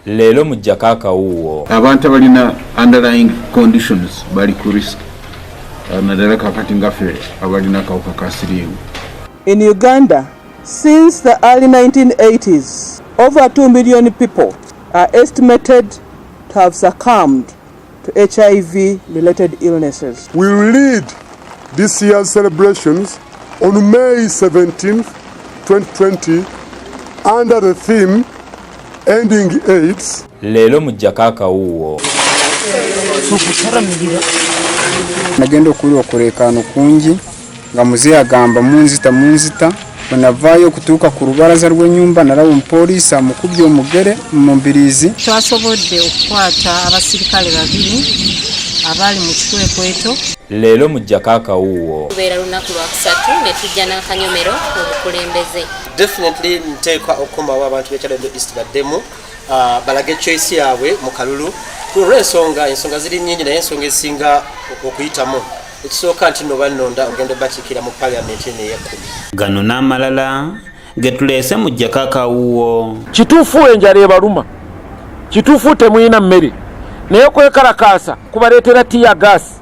Lelo mu Jakaka uwo abantu balina underlying conditions bali ku risk nadala kakati ngafe abalina kawuka ka siriimu. In Uganda, since the early 1980s, over 2 million people are estimated to have succumbed to HIV-related illnesses. We will lead this year's celebrations on May 17, 2020, under the theme Ending AIDS. Lelo mu Jakaka uwo nagenda okuliwa kuleekaano kungi nga muzeeyi agamba munzita bwenavaayo okutuuka ku lubalaza rw'ennyumba nalaba omupoliisi amukubye omugere mu mbiriizi. Twasobodde okukwata abasirikale 2 abali mu kikwekweto. Lelo mu Jakaka uwo kubeera lunaku lwa kusatu ne tujja n'akanyomero obukulembeze. Definitely nteekwa okukomawo abantu b'ekyalendo East baddemu balage choice yaabwe mu kalulu kulw'ensonga ensonga ziri nnyingi naye ensonga esinga okuyitamu ekisooka nti nobanonda ogenda bakiikira mu paliamenti n'ey'ekkumi. Gano n'amalala ge tuleese mu Jakaka uwo. Kituufu enjala ebaluma, kituufu temuyina mmere naye kwekalakaasa kubaleetera tiya gaasi.